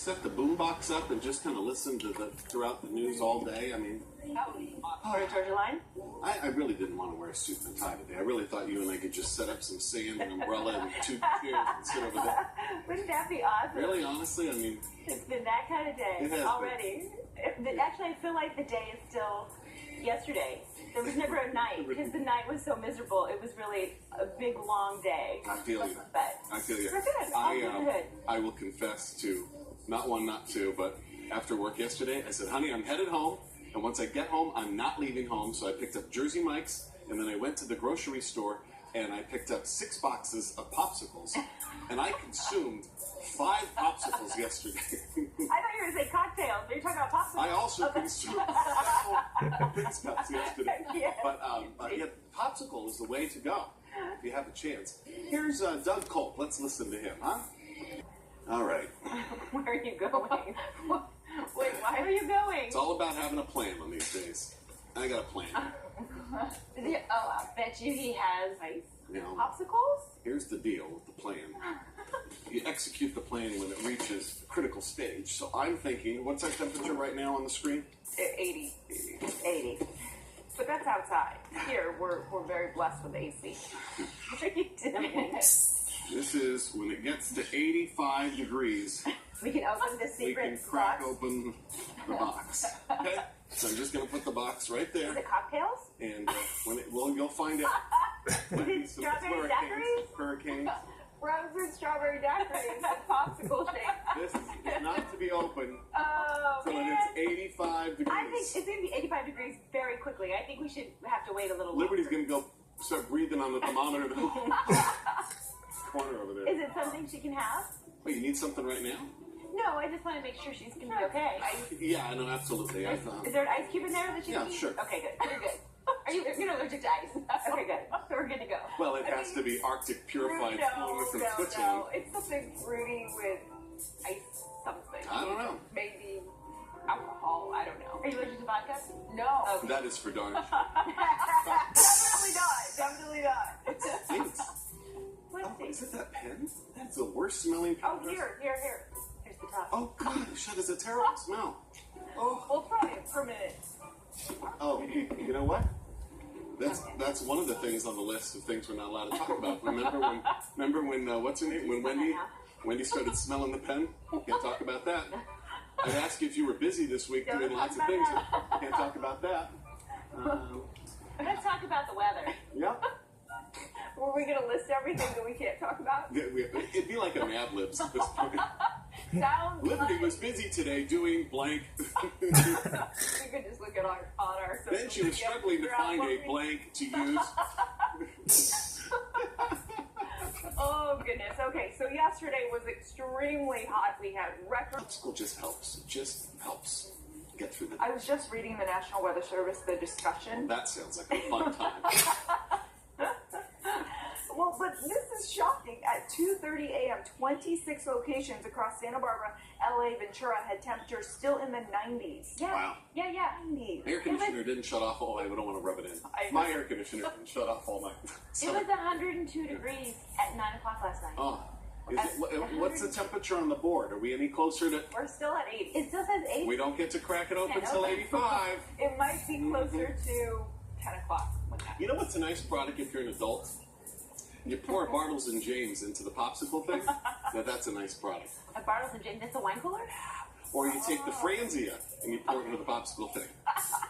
set the boombox up and just kind of listen to throughout the news all day? I mean, for a Georgia line? I really didn't want to wear a suit and a tie today. I really thought you and I could just set up some sand and umbrella and 2 chairs and sit over there. Wouldn't that be awesome? Really, honestly, I mean, it's been that kind of day already. Actually, I feel like the day is still yesterday. There was never a night because the night was so miserable. It was really a big, long day. I feel you. But I feel you. we're good. I will confess to not one, not two, but after work yesterday, I said, honey, I'm headed home. And once I get home, I'm not leaving home. So I picked up Jersey Mike's, and then I went to the grocery store, and I picked up 6 boxes of popsicles. And I consumed 5 popsicles yesterday. I thought you were going to say cocktails. Are you talking about popsicles? I also consumed 6 cups yesterday. Yes. But yeah, popsicle is the way to go if you have a chance. Here's Doug Culp. Let's listen to him, huh? All right. Where are you going? Wait, why are you going? It's all about having a plan on these days. I got a plan. I bet you he has popsicles? Here's the deal with the plan. You execute the plan when it reaches the critical stage. So I'm thinking, what's our temperature right now on the screen? 80. But that's outside. Here, we're very blessed with AC. What are you doing? This is when it gets to 85 degrees. We can open the secret We can crack open the box. Okay? So I'm just going to put the box right there. Is it cocktails? And you'll find it. Is it strawberry daiquiris? Hurricanes. Frozen strawberry daiquiris and popsicle shake. This is not to be open until it's 85 degrees. I think it's going to be 85 degrees very quickly. I think we should have to wait a little Liberty's going to go start breathing on the thermometer in the corner over there. Is it something she can have? Wait, you need something right now? No, I just want to make sure she's going to be okay. Yeah, no, absolutely. Is there an ice cube in there that she can eat? Sure. Okay, good. You're good. You're allergic to ice. Okay, good. So we're good to go. Well, it has to be Arctic purified from Switzerland. No. It's something fruity with ice something. I don't know. Maybe alcohol. I don't know. Are you allergic to vodka? No. Okay. That is for darn sure. Definitely not. Thanks. Is it that pen? That's the worst smelling pen. Oh, here. Here's the top. Oh, God. That is a terrible smell. Oh. We'll try it for a minute. Oh, you know what? That's one of the things on the list of things we're not allowed to talk about. Remember when what's her name? When Wendy started smelling the pen? Can't talk about that. I'd ask you if you were busy this week doing lots of things. Can't talk about that. Let's talk about the weather. Yep. Were we going to list everything that we can't talk about? It'd be like a Mad Libs at this point. Liberty was busy today doing blank. We could just look at our Then she was struggling to find a blank to use. Oh, goodness. Okay, so yesterday was extremely hot. We had record. Popsicle just helps. It just helps get through the day. I was just reading the National Weather Service, the discussion. That sounds like a fun time. Well, but this is shocking. At 2:30 a.m., 26 locations across Santa Barbara, LA, Ventura had temperatures still in the 90s. Yeah. Wow. Yeah, 90s. Air conditioner didn't shut off all night. We don't want to rub it in. My air conditioner didn't shut off all night. So. It was 102 degrees at 9 o'clock last night. Oh. What's the temperature on the board? Are we any closer to... We're still at 80. It still says 80. We don't get to crack it open until 85. It might be closer to 10 o'clock. You know what's a nice product if you're an adult? You pour Bartles and James into the popsicle thing. Now that's a nice product. A Bartles and James? That's a wine cooler? Or you take the Franzia and you pour it into the popsicle thing.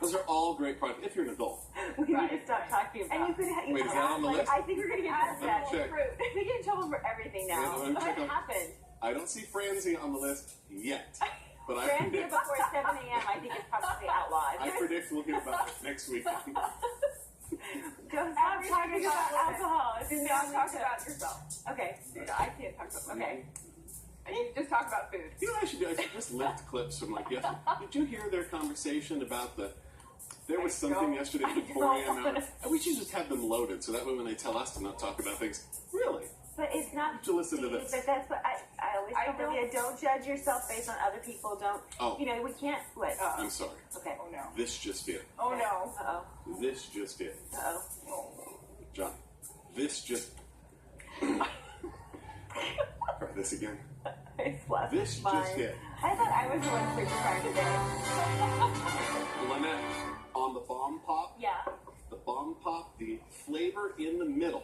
Those are all great products if you're an adult. We need to stop talking about. And Wait, is that on the list? I think we're going to get into that. Check. We get in trouble for everything now. What happened? I don't see Franzia on the list yet. But Franzia before 7 a.m. I think it's probably outlawed. I predict we'll hear about it next week. Don't stop talking about alcohol. If you're not talking about yourself. Okay. I can't talk about okay. You just talk about food. You know what I should do? I should just lift clips from like yesterday. Did you hear their conversation about there was something yesterday at the 4 a.m. We should just have them loaded so that way when they tell us to not talk about things. Really? But it's not. To listen to this. But that's what I always tell you. Don't judge yourself based on other people. Don't. Oh. You know, we can't. What? I'm sorry. Okay. Oh no. This just did. Oh no. Uh-oh. This just did. Uh-oh. John, this just... Try this again. I slapped This mine. just hit. I thought I was the one preaching fire today. Lynette, on the bomb pop, Yeah. the bomb pop, the flavor in the middle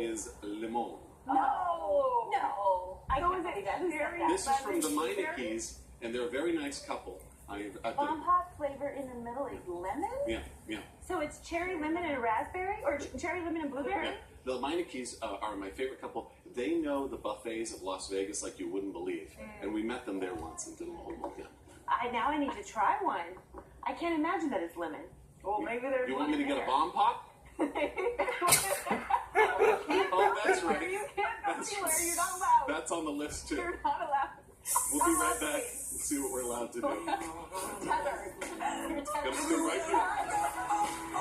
is limon. No. No. I can't believe that. Who said that? This is from the Meinekes, and they're a very nice couple. Bomb pop flavor in the middle is lemon? Yeah, yeah. So it's cherry, lemon, and raspberry? Or cherry, lemon, and blueberry? Yeah. The Meinekes are my favorite couple. They know the buffets of Las Vegas like you wouldn't believe. And we met them there once and did a whole weekend. Now I need to try one. I can't imagine that it's lemon. Well, maybe there's You want me to lemon get a bomb pop? Oh, that's right. You can't go That's anywhere. right. You're not allowed. That's on the list too. You're not allowed. We'll be right back and see what we're allowed to do. Tethered. You're tethered. Gonna stay right here.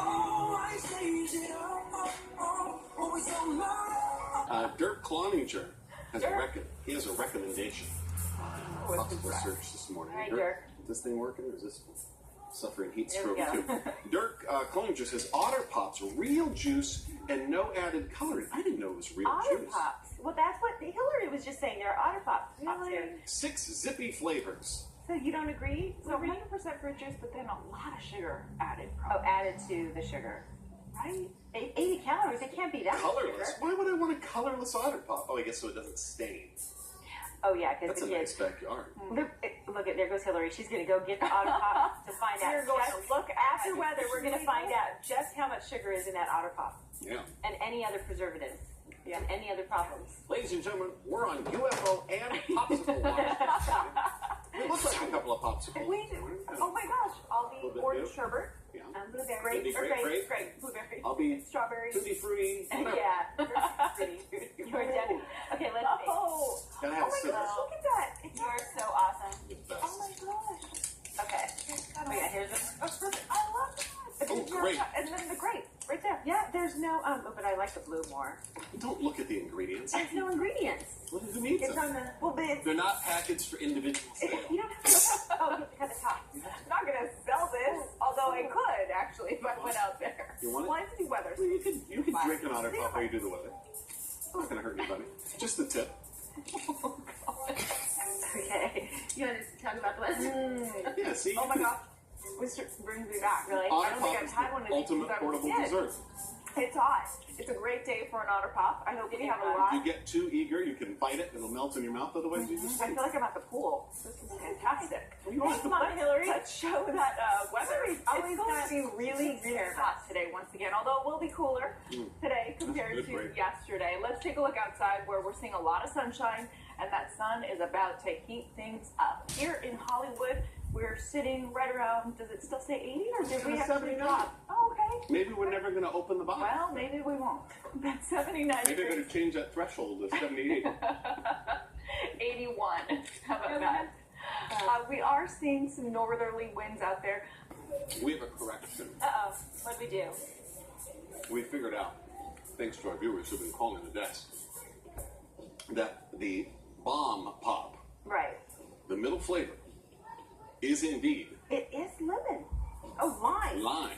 Dirk Cloninger has he has a recommendation. Possible search this morning. All right, Dirk. Is this thing working or is this suffering heat There we stroke go. too? Dirk Cloninger says Otter Pops, real juice and no added coloring. I didn't know it was real Otter juice. Pops. Well, that's what Hillary was just saying. There are Otter Pops. Really? 6 zippy flavors. So you don't agree? So 100% fruit juice, but then a lot of sugar added. Oh, added to the sugar. Right? 80 calories. It can't be that Colorless. sugar. Why would I want a colorless Otter Pop? Oh, I guess so it doesn't stain. Oh, yeah, because That's the a nice kids. backyard. Look at there goes Hillary. She's going to go get the Otter Pop to find out. We're going to look After weather, we're going to find out just how much sugar is in that Otter Pop Yeah. and any other preservatives and any other problems. Ladies and gentlemen, we're on UFO and popsicle watch. It looks like a couple of popsicles. Oh my gosh, I'll be Little bit orange new. sherbet. Yeah. Blueberry Maybe or grape. grape, blueberry. I'll be Strawberry. tutti frutti. Whatever. Yeah, pretty. You're definitely. Okay, let's see. Oh, Gotta oh have my scissors. gosh, look at that. It's You are so awesome. You're the best. oh my gosh. Okay. Oh yeah, here's a. Oh, perfect. I love that. Oh, great. And then the grape, right there. Yeah, there's no. But I like the blue more. Don't look at the ingredients. There's no ingredients. Who needs It's them? on the. Well, then, They're not packaged for individual sale. You don't have to. Oh, you have to cut the top. I'm not going to sell this, although I could, actually, if I went out there. You want it? Well, I have to do weather. Well, you can drink an Otter Pop while you do the weather. It's not gonna hurt anybody. Just the tip. Okay. You want to talk about the weather? Yeah, see? Oh my gosh. This brings me back. Really? I Otter don't think Pop I've is had one the of these ultimate since I was a portable kid. dessert. It's hot. It's a great day for an Otter Pop. I hope we have a lot. You get too eager, you can bite it, it'll melt in your mouth, otherwise you just I feel like I'm at the pool. This is fantastic. You are Come on, Hillary. Let's show that weather is always going to be really, really hot today once again, although it will be cooler today compared good to break. yesterday. Let's take a look outside where we're seeing a lot of sunshine, and that sun is about to heat things up. Here in Hollywood, we're sitting right around, does it still say 80 or did we actually 79. drop? Oh, okay. Maybe we're never gonna open the box. Well, maybe we won't. That's 79 Maybe they're degrees. gonna change that threshold to 78. 81. How about that? We are seeing some northerly winds out there. We have a correction. Uh-oh. What'd we do? We figured out, thanks to our viewers who've been calling the desk, that the bomb pop, Right. the middle flavor, is indeed It is lemon. Oh, lime. lime.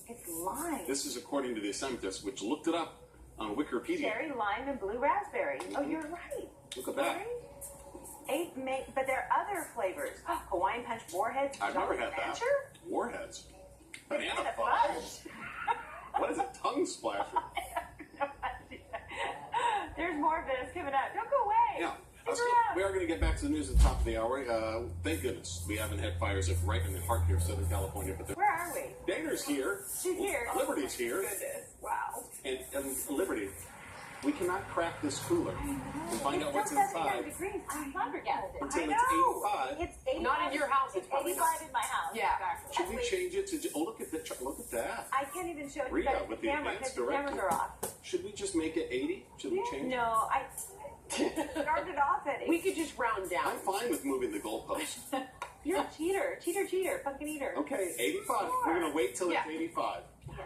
It's lime. This is according to the scientists, which looked it up on Wikipedia. Cherry, lime, and blue raspberry. Oh, you're right. Look at that. But there are other flavors. Hawaiian Punch Warheads. I've never had that. Adventure? Warheads. Banana Banana fudge. What is a tongue splasher? There's more of this coming up. Don't go away. Yeah. Stick We around. are going to get back to the news at the top of the hour. Thank goodness we haven't had fires like right in the heart here of Southern California. But Where are we? Dana's here. She's here. Liberty's here. Goodness. Wow. And Liberty, we cannot crack this cooler and find out what's It's still 79 inside degrees. I'm flabbergasted. until I it's know. 85. It's 85. Not in your house, it's It's probably 85 in my house. Yeah. Exactly. Should we change it to? Look at that! Look at that! I can't even show it to you Rhea guys with the the camera because advanced the cameras directive. are off. Should we just make it 80? Should we change it? No, I started off at We could just round down. I'm fine with moving the goalpost. You're a cheater. Cheater. Fucking eater. Okay, 85. We're gonna wait till it's Yeah. 85.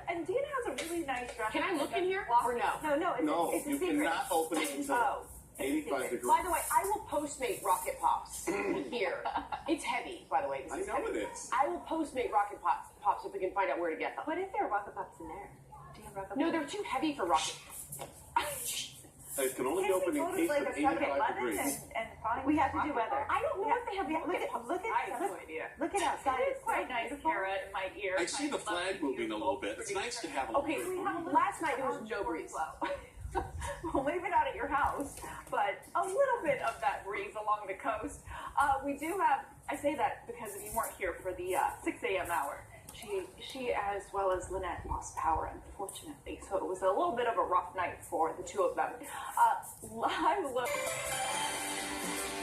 And Dina has a really nice dress. Can I look in here or no? No, it's No, it's a you secret. cannot open it until Oh. 85 degrees. By the way, I will Postmate Rocket Pops here. It's heavy, by the way. This I is know heavy. it is. I will Postmate Rocket Pops if we can find out where to get them. What if there are rocket pops in there? Do you have rocket No, pops? they're too heavy for rocket. It can only be open in case of 85 degrees. We have to do weather. I don't know if they have. Look I have no idea. Look at outside. It's quite nice, Kara, in my ear. I see the flag moving a little bit. It's nice to have a little Okay, bit. last night there was no breeze. Well, maybe not at your house, but a little bit of that breeze along the coast. We do have, I say that because if you weren't here for the 6 a.m. hour, she as well as Lynette lost power, unfortunately. So it was a little bit of a rough night for the two of them. Live look.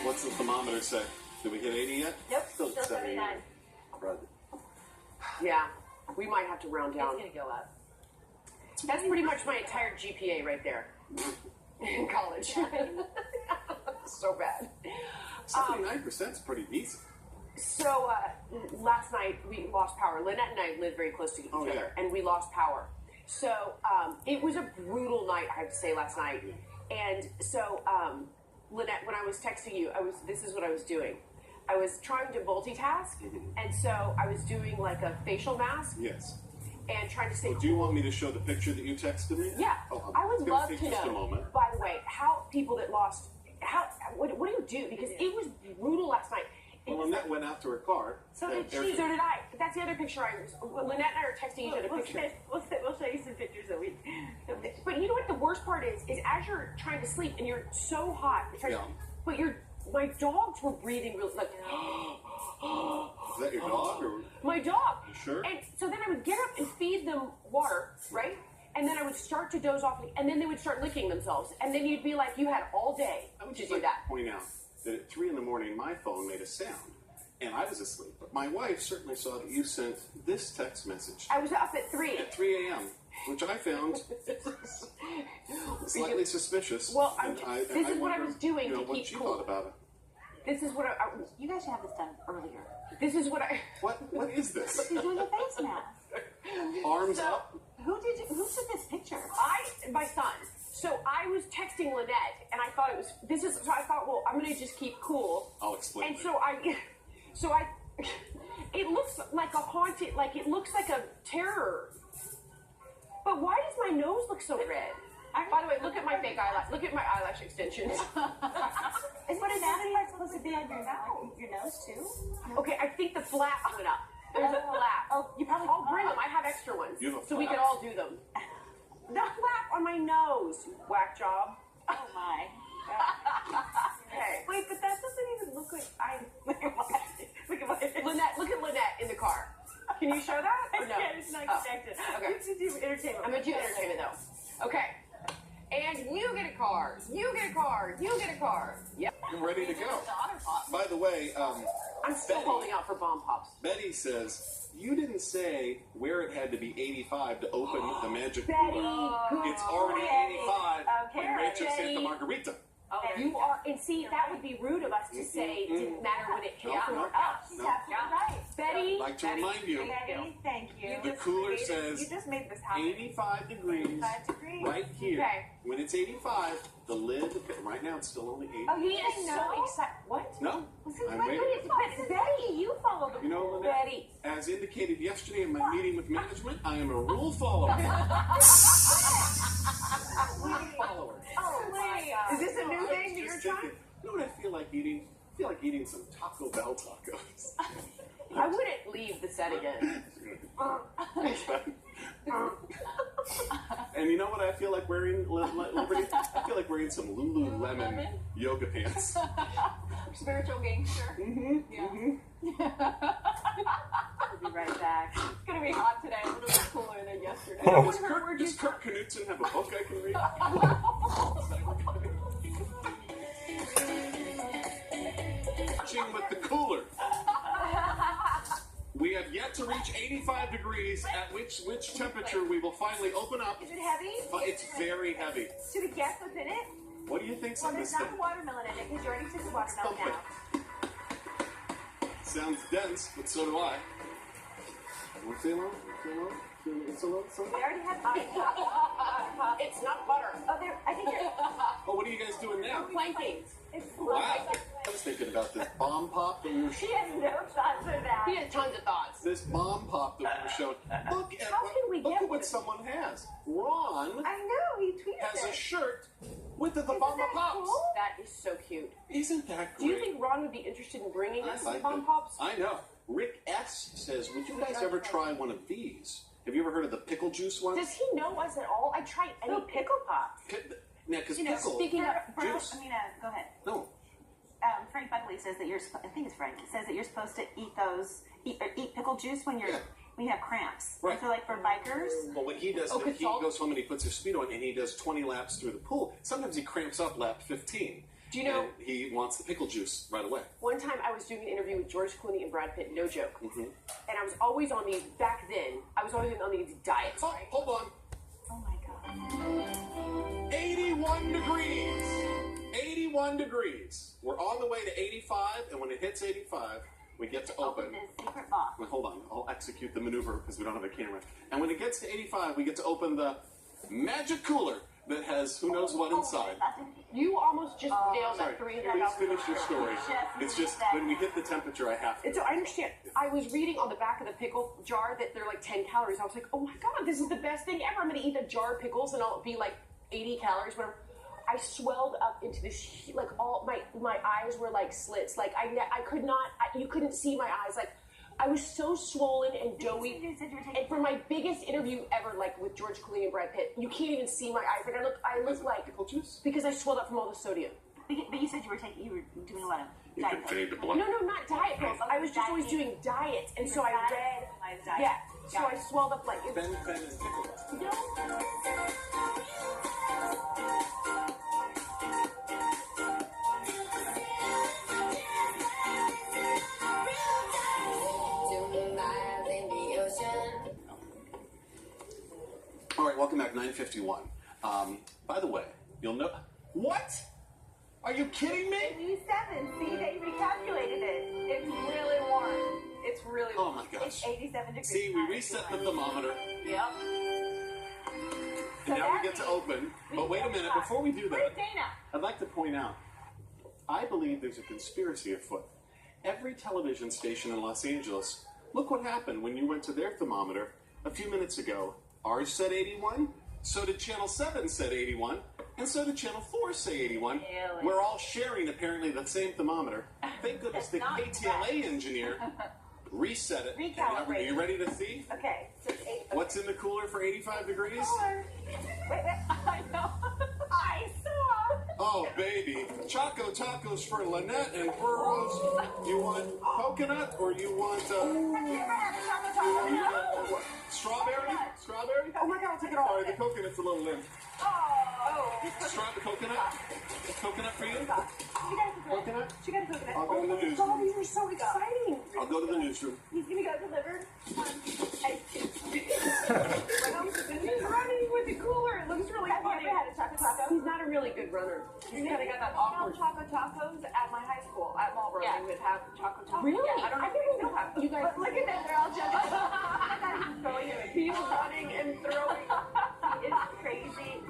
What's the thermometer say? Did we hit 80 yet? Nope, Still still 79. Brother. Yeah, we might have to round down. It's gonna go up. That's pretty much my entire GPA right there in college. So bad. 79% is pretty decent. So last night we lost power. Lynette and I live very close to each other, and we lost power. So it was a brutal night, I have to say, last night. And so Lynette, when I was texting you, this is what I was doing. I was trying to multitask, and so I was doing like a facial mask. Yes. And trying to say. Well, do you want me to show the picture that you texted me? Yeah. Oh, I would love to just a know. moment. By the way, how people that lost. What do you do? Because it was brutal last night. Well, Lynette went out to her car. So did she. So did I. That's the other picture I was. Lynette and I are texting each other pictures. We'll show you some pictures that we. But you know what the worst part is as you're trying to sleep and you're so hot. But my dogs were breathing really like. Is that your dog or? My dog. You sure? And so then I would get up and feed them water, right? And then I would start to doze off, and then they would start licking themselves. And then you'd be like, you had all day I would to just do like that. to point out that at 3 in the morning, my phone made a sound, and I was asleep. But my wife certainly saw that you sent this text message I was up at 3. at 3 a.m., which I found slightly suspicious. Well, and this is what I wonder, was doing to what keep she cool. thought about it. This is what You guys should have this done earlier. This is what I. What is this? He's doing a face mask. Arms up. Who took this picture? My son. So I was texting Lynette, and I thought it was. So I thought, well, I'm gonna just keep cool. I'll explain. And later. so I. It looks like a haunted. Like it looks like a terror. But why does my nose look so red? By the way, look at my fake eyelash. Look at my eyelash extensions. Is what anatomy part supposed to be on your nose too? Okay, I think the flap went up. There's a flap. Oh, you probably. I'll bring them. I have extra ones, You have a so we flap? can all do them. The flap on my nose. Whack job. Oh my. Okay. Wait, but that doesn't even look like I. Look at my. Lynette, look at Lynette in the car. Can you show that? Or no? Yeah, it's not connected. Okay. You have to do entertainment. I'm gonna do entertainment though. Okay. And you get a car. You get a car. You get a car. Yep. I'm ready to go. By the way, I'm still holding out for bomb pops. Betty says you didn't say where it had to be 85 to open the magic Betty, cooler. good. It's already Betty. 85 Okay, when Rancho Betty. Santa Margarita. Oh, you are, and see, that would be rude of us to say didn't matter when it came No, for no, us. no. Right. Betty, I'd like to remind you, Betty, thank you. the cooler says You just made this happen. 85 degrees 85 degrees. right here. Okay. When it's 85, the lid, right now it's still only 80. oh, he is so excited. What? No, I'm Wait, waiting. but Betty, you follow the You know, Lynette, Betty. as indicated yesterday in my meeting with management, I am a rule follower. Rule follower. Oh, wait. Is this a new thing that you're trying? You know what I feel like eating? I feel like eating some Taco Bell tacos. I wouldn't leave the set again. And you know what I feel like wearing, Liberty? I feel like wearing some Lululemon yoga pants. Spiritual gangster. We'll be right back. It's gonna be hot today. A little bit cooler than yesterday. Does Kirk Knudsen have a book I can read? Watching with the cooler. We have yet to reach 85 degrees, at which temperature we will finally open up. Is it heavy? It's very heavy. Should we guess what's in it? What do you think's Well, in there's this not thing? the watermelon in it because you already took the watermelon Thump out. Sounds dense, but so do I. Want to say hello? It's a little We something. already have. It's not butter. Oh, there. I think you're. Oh, what are you guys doing now? Planking. It's Wow. I was thinking about this bomb pop that we were She showing. has no thoughts for that. He had tons of thoughts. This bomb pop that we were showing. Look at How can we look get at what this? someone has. Ron I know. He tweeted has a it. shirt with the Bomba Pops. cool? That is so cute. Isn't that Do great? you think Ron would be interested in bringing us I some Bomb think- Pops? I know. Rick S. says, would you guys ever try one of these? Have you ever heard of the pickle juice ones? Does he know us at all? I tried any Oh, pickle pops. Yeah, because You know, pickle. speaking of juice. Go ahead. No. Frank Buckley says that I think it's Frank, says that you're supposed to eat pickle juice when you have cramps. Right. So like for bikers. Well, when he does, Oh, he goes home and he puts his speedo on and he does 20 laps through the pool. Sometimes he cramps up lap 15. Do you know? And he wants the pickle juice right away. One time I was doing an interview with George Clooney and Brad Pitt, no joke. Mm-hmm. And I was always on these, back then, I was always on these diets, Oh, right? hold on. Oh my god. 81 degrees. 81 degrees. We're on the way to 85, and when it hits 85, we get to open. This secret box. Well, hold on. I'll execute the maneuver because we don't have a camera. And when it gets to 85, we get to open the magic cooler that has who knows what inside. You almost just nailed Sorry, that 300. please finish your story. It's just when we hit the temperature, I have to. And so I understand. I was reading on the back of the pickle jar that they're like 10 calories. I was like, oh my god, this is the best thing ever. I'm going to eat a jar of pickles and I'll be like 80 calories, whatever. I swelled up into this, like all my eyes were like slits. Like I could not, you couldn't see my eyes. Like I was so swollen and doughy. You said you were taking- And for my biggest interview ever, like with George Clooney and Brad Pitt, you can't even see my eyes. Like I look like pickle juice? because I swelled up from all the sodium. But you said you were doing a lot of You diet can fade the blood. No, not diet pills. I was just always doing diet, and so I read. Yeah, so I swelled up like. Ben and pickle. All right, welcome back, 9:51. By the way, you'll know... What? Are you kidding me? 87. See, they recalculated it. It's really warm. It's really Oh warm. my It's gosh. 87 degrees. See, we reset the thermometer, Yep. and now we get to open. But wait a minute, before we do Where's that, Dana? I'd like to point out, I believe there's a conspiracy afoot. Every television station in Los Angeles, look what happened when you went to their thermometer a few minutes ago. Ours said 81, so did Channel 7 said 81, and so did Channel 4 say 81. Really? We're all sharing apparently the same thermometer. Thank goodness the That's not KTLA engineer reset it. Recalibrated. Are you ready to see? Okay, so it's 8. What's in the cooler for 85 degrees? Wait. I know. I saw. Oh, baby. Choco tacos for Lynette and Burrous. You want coconut or you want, Have you ever had a chocolate taco? what? Strawberry? Strawberry? Oh my god, I'll take it all. Sorry, the coconut's a little limp. Oh. Coconut? Coconut for you? You guys are Coconut? She got a coconut. I'll go to the God, newsroom. these are so exciting. I'll go to the newsroom. He's gonna go deliver. He's running with the cooler. It looks really Have you funny. ever had a chocolate taco? He's not a really good runner. He's kind of got that awkward. Chocolate tacos at my high school at Marlboro. Yeah. We would have chocolate tacos. Really? Yeah, I don't know if they still have them. You guys, Look at them, they're all jumping. I thought he was throwing him. He's running and throwing. It's crazy.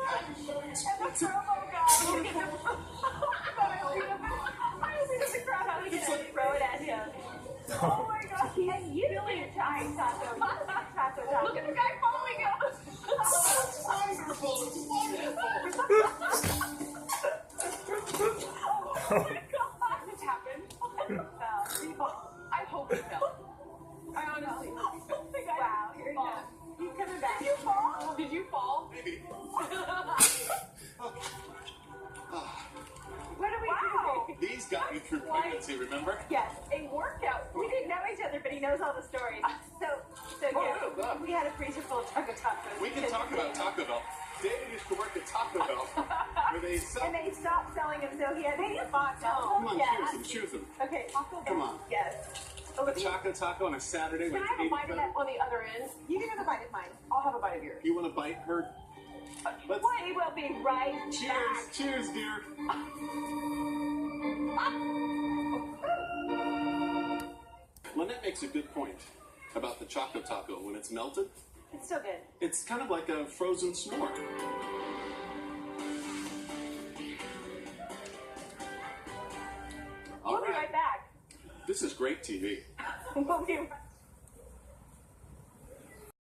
And the promo guy. Look at him. I only the crowd out again. Throw it at him. Oh my god. And you really a giant taco. Taco. Look at the guy following us. It's wonderful. It's wonderful. Oh my god. This happened. I hope he fell. I honestly hope he fell. Wow, you're Fall. done. He's coming back. Did you fall? Did you fall? Maybe. What are we doing? These got you through pregnancy, remember? Yes. A workout. We didn't know each other, but he knows all the stories. So yeah, we had a freezer full of taco tacos. We can talk about Taco Bell. David used to work at Taco Bell, where they sell... And they stopped selling them, so he had to box them. Come on, Yeah. choose them. Okay. Come on. Yes. A Choco Taco on a Saturday. can I have a bite of that on the other end? You can have a bite of mine. I'll have a bite of yours. You want to bite her? Let's... We will be right Cheers. back. Cheers, dear. Lynette makes a good point about the Choco Taco. When it's melted, It's still good. it's kind of like a frozen s'more. All We'll be right back. This is great TV. We'll be right